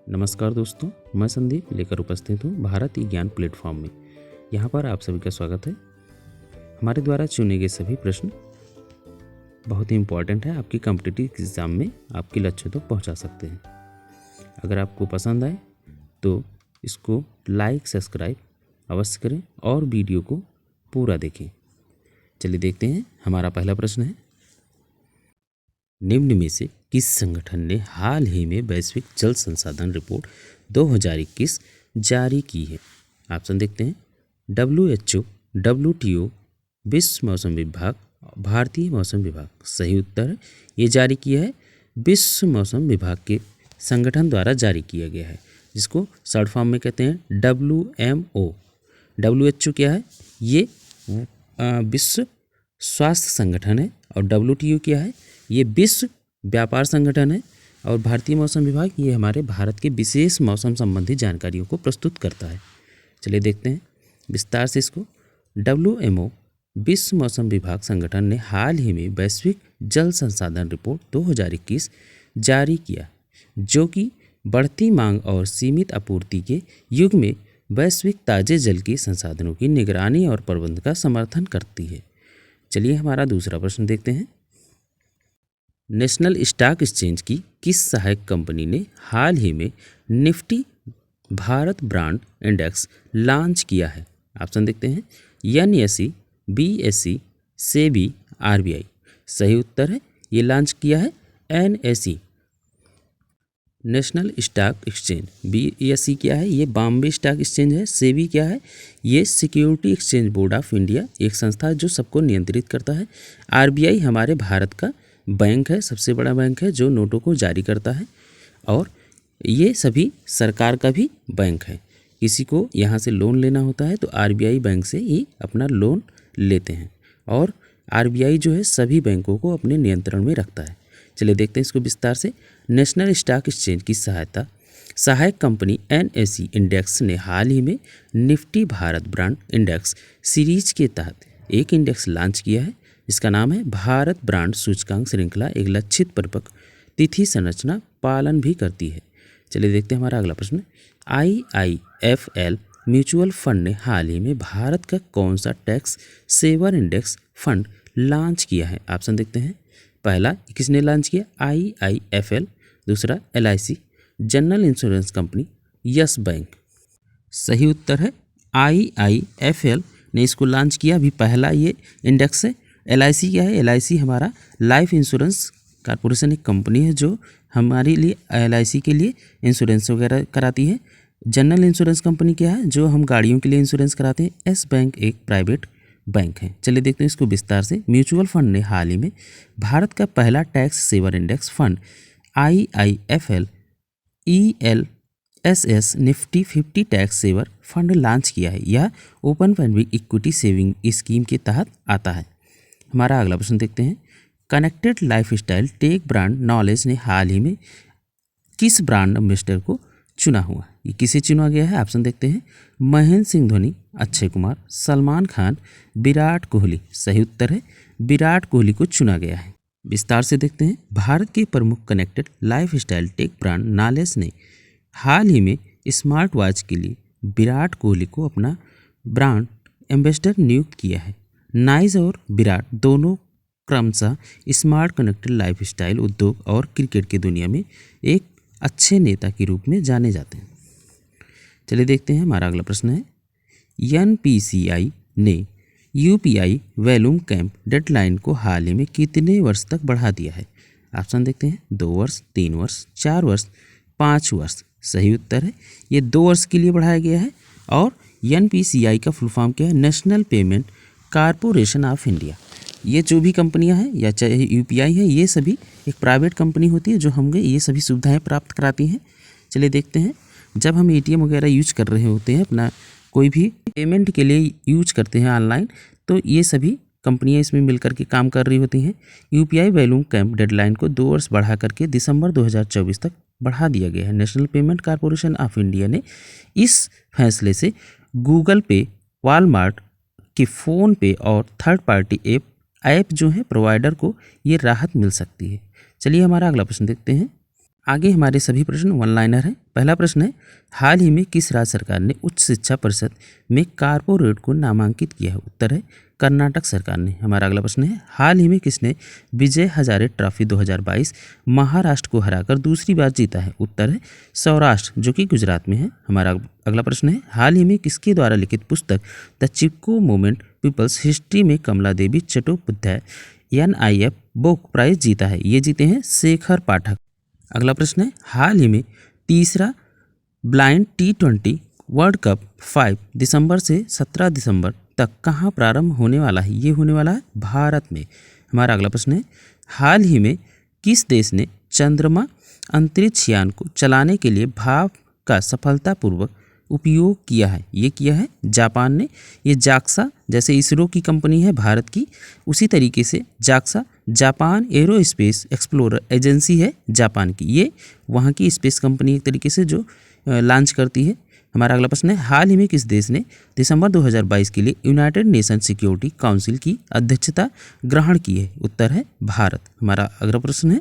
नमस्कार दोस्तों, मैं संदीप लेकर उपस्थित हूँ भारत ई ज्ञान प्लेटफॉर्म में। यहाँ पर आप सभी का स्वागत है। हमारे द्वारा चुने गए सभी प्रश्न बहुत ही इम्पोर्टेंट है, आपकी कॉम्पिटिटिव एग्जाम में आपके लक्ष्य तक पहुँचा सकते हैं। अगर आपको पसंद आए तो इसको लाइक सब्सक्राइब अवश्य करें और वीडियो को पूरा देखें। चलिए देखते हैं, हमारा पहला प्रश्न है, निम्न में से किस संगठन ने हाल ही में वैश्विक जल संसाधन रिपोर्ट 2021 जारी की है? ऑप्शन देखते हैं, WHO, WTO, विश्व मौसम विभाग, भारतीय मौसम विभाग। सही उत्तर है, ये जारी किया है विश्व मौसम विभाग के संगठन द्वारा जारी किया गया है, जिसको शॉर्ट फॉर्म में कहते हैं WMO। WHO क्या है? ये विश्व स्वास्थ्य संगठन है। और WTO क्या है? ये विश्व व्यापार संगठन है। और भारतीय मौसम विभाग ये हमारे भारत के विशेष मौसम संबंधी जानकारियों को प्रस्तुत करता है। चलिए देखते हैं विस्तार से इसको। WMO विश्व मौसम विभाग संगठन ने हाल ही में वैश्विक जल संसाधन रिपोर्ट 2021 जारी किया, जो कि बढ़ती मांग और सीमित आपूर्ति के युग में वैश्विक ताजे जल के संसाधनों की निगरानी और प्रबंधन का समर्थन करती है। चलिए हमारा दूसरा प्रश्न देखते हैं, नेशनल स्टॉक एक्सचेंज की किस सहायक कंपनी ने हाल ही में Nifty Bharat brand index launch किया है? ऑप्शन देखते हैं, NSE, BSE, सेबी, RBI। सही उत्तर है, ये लॉन्च किया है NSE national stock exchange. BSE क्या है? ये बॉम्बे स्टॉक एक्सचेंज है। सेबी क्या है? ये security exchange board of India, एक संस्था है जो सबको नियंत्रित करता है। RBI हमारे भारत का बैंक है, सबसे बड़ा बैंक है जो नोटों को जारी करता है। और ये सभी सरकार का भी बैंक है। किसी को यहाँ से लोन लेना होता है तो RBI बैंक से ही अपना लोन लेते हैं। और RBI जो है सभी बैंकों को अपने नियंत्रण में रखता है। चलिए देखते हैं इसको विस्तार से। नेशनल स्टॉक एक्सचेंज की सहायक कंपनी NSE इंडेक्स ने हाल ही में Nifty Bharat brand index series के तहत एक इंडेक्स लॉन्च किया है, जिसका नाम है भारत ब्रांड सूचकांक श्रृंखला। एक लक्षित परिपक्व तिथि संरचना पालन भी करती है। चलिए देखते हैं हमारा अगला प्रश्न। IIFL म्यूचुअल फंड ने हाल ही में भारत का कौन सा tax saver index fund launch किया है? ऑप्शन देखते हैं, पहला किसने लॉन्च किया? IIFL। दूसरा LIC, general insurance company, yes bank. सही उत्तर है, IIFL ने इसको लॉन्च किया। अभी पहला ये इंडेक्स है। LIC क्या है? LIC हमारा लाइफ इंश्योरेंस कॉर्पोरेशन एक कंपनी है जो हमारे लिए LIC के लिए इंश्योरेंस वगैरह कराती है। जनरल इंश्योरेंस कंपनी क्या है? जो हम गाड़ियों के लिए इंश्योरेंस कराते हैं। यस बैंक एक प्राइवेट बैंक है। चलिए देखते हैं इसको विस्तार से। म्यूचुअल फंड ने हाल ही में भारत का पहला tax saver index fund IIFL ELSS Nifty 50 tax saver fund launch किया है। यह open public equity saving scheme के तहत आता है। हमारा अगला प्रश्न देखते हैं, कनेक्टेड लाइफस्टाइल टेक ब्रांड नॉलेज ने हाल ही में किस ब्रांड एम्बेसडर को चुना हुआ? ये किसे चुना गया है? ऑप्शन देखते हैं, महेंद्र सिंह धोनी, अक्षय कुमार, सलमान खान, विराट कोहली। सही उत्तर है, विराट कोहली को चुना गया है। विस्तार से देखते हैं, भारत के प्रमुख कनेक्टेड लाइफस्टाइल टेक ब्रांड नॉलेज ने हाल ही में स्मार्ट वॉच के लिए विराट कोहली को अपना ब्रांड एम्बेसडर नियुक्त किया है। नाइज और विराट दोनों क्रमशः स्मार्ट कनेक्टेड लाइफस्टाइल उद्योग और क्रिकेट की दुनिया में एक अच्छे नेता के रूप में जाने जाते हैं। चलिए देखते हैं हमारा अगला प्रश्न है, NPCI ने UPI वैल्यूम कैंप डेडलाइन को हाल ही में कितने वर्ष तक बढ़ा दिया है? ऑप्शन देखते हैं, 2 वर्ष, 3 वर्ष, 4 वर्ष, 5 वर्ष। सही उत्तर है, ये 2 वर्ष के लिए बढ़ाया गया है। और NPCI का फुल फॉर्म क्या है? National payment corporation of India. ये जो भी कंपनियां हैं या चाहे UPI है, ये सभी एक प्राइवेट कंपनी होती है जो हमें ये सभी सुविधाएं प्राप्त कराती हैं। चलिए देखते हैं, जब हम ATM वगैरह यूज कर रहे होते हैं, अपना कोई भी पेमेंट के लिए यूज करते हैं ऑनलाइन, तो ये सभी कंपनियां इसमें मिलकर के काम कर रही होती हैं। UPI वैल्यूम कैंप डेडलाइन को 2 वर्ष बढ़ा करके दिसंबर 2024 तक बढ़ा दिया गया है। National payment corporation of India ने इस फैसले से गूगल पे, वॉलमार्ट के फ़ोन पे और थर्ड पार्टी ऐप जो है प्रोवाइडर को ये राहत मिल सकती है। चलिए हमारा अगला प्रश्न देखते हैं, आगे हमारे सभी प्रश्न वन लाइनर हैं। पहला प्रश्न है, हाल ही में किस राज्य सरकार ने उच्च शिक्षा परिषद में कारपोरेट को नामांकित किया है? उत्तर है कर्नाटक सरकार ने। हमारा अगला प्रश्न है, हाल ही में किसने विजय हजारे ट्रॉफी 2022 महाराष्ट्र को हराकर दूसरी बार जीता है? उत्तर है सौराष्ट्र, जो कि गुजरात में है। हमारा अगला प्रश्न है, हाल ही में किसके द्वारा लिखित पुस्तक the Chipko movement people's history में Kamala Devi Chattopadhyay NIF book prize जीता है? ये जीते हैं शेखर पाठक। अगला प्रश्न है, हाल ही में तीसरा ब्लाइंड T20 वर्ल्ड कप 5 दिसंबर से 17 दिसंबर तक कहाँ प्रारंभ होने वाला है? ये होने वाला है भारत में। हमारा अगला प्रश्न है, हाल ही में किस देश ने चंद्रमा अंतरिक्ष यान को चलाने के लिए भाप का सफलतापूर्वक उपयोग किया है? ये किया है जापान ने। ये जाक्सा, जैसे इसरो की कंपनी है भारत की, उसी तरीके से JAXA Japan aerospace explorer agency है जापान की। ये वहाँ की स्पेस कंपनी एक तरीके से जो लॉन्च करती है। हमारा अगला प्रश्न है, हाल ही में किस देश ने दिसंबर 2022 के लिए यूनाइटेड नेशन सिक्योरिटी काउंसिल की अध्यक्षता ग्रहण की है? उत्तर है भारत। हमारा अगला प्रश्न है,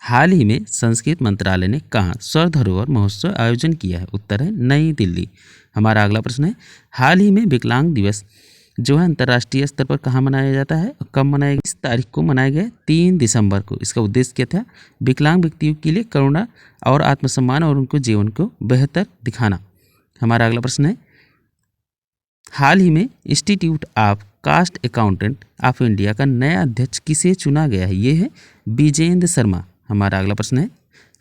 हाल ही में संस्कृत मंत्रालय ने कहाँ स्वर्ण धरोहर महोत्सव आयोजन किया है? उत्तर है नई दिल्ली। हमारा अगला प्रश्न है, हाल ही में विकलांग दिवस जो है अंतर्राष्ट्रीय स्तर पर कहाँ मनाया जाता है और कब मनाया गया? इस तारीख को मनाया गया 3 दिसंबर को। इसका उद्देश्य क्या था? विकलांग व्यक्तियों के लिए करुणा और आत्मसम्मान और उनको जीवन को बेहतर दिखाना। हमारा अगला प्रश्न है, हाल ही में institute of cast accountant of India का नया अध्यक्ष किसे चुना गया है? ये है विजेंद्र शर्मा। हमारा अगला प्रश्न है,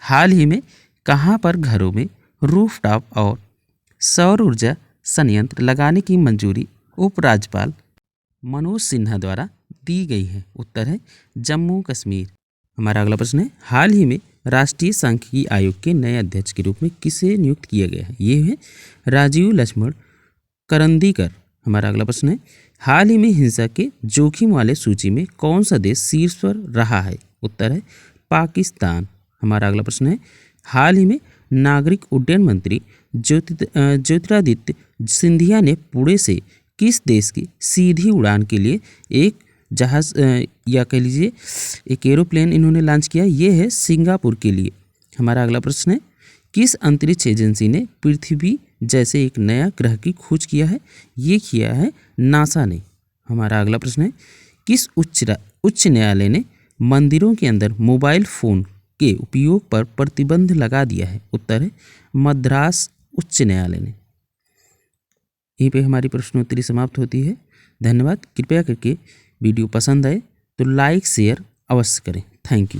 हाल ही में कहाँ पर घरों में रूफटॉप और सौर ऊर्जा संयंत्र लगाने की मंजूरी उपराज्यपाल मनोज सिन्हा द्वारा दी गई है? उत्तर है जम्मू कश्मीर। हमारा अगला प्रश्न है, हाल ही में राष्ट्रीय सांख्यिकी आयोग के नए अध्यक्ष के रूप में किसे नियुक्त किया गया है? ये है राजीव लक्ष्मण करंदीकर। हमारा अगला प्रश्न है, हाल ही में हिंसा के जोखिम वाले सूची में कौन सा देश शीर्ष पर रहा है? उत्तर है पाकिस्तान। हमारा अगला प्रश्न है, हाल ही में नागरिक उड्डयन मंत्री ज्योतिरादित्य सिंधिया ने पुणे से किस देश की सीधी उड़ान के लिए एक जहाज़ या कह लीजिए एक एरोप्लेन इन्होंने लॉन्च किया? ये है सिंगापुर के लिए। हमारा अगला प्रश्न है, किस अंतरिक्ष एजेंसी ने पृथ्वी जैसे एक नया ग्रह की खोज किया है? ये किया है नासा ने। हमारा अगला प्रश्न है, किस उच्च न्यायालय ने मंदिरों के अंदर मोबाइल फ़ोन के उपयोग पर प्रतिबंध लगा दिया है? उत्तर है मद्रास उच्च न्यायालय ने। यहीं पे हमारी प्रश्नोत्तरी समाप्त होती है। धन्यवाद। कृपया करके वीडियो पसंद आए तो लाइक शेयर अवश्य करें। Thank you.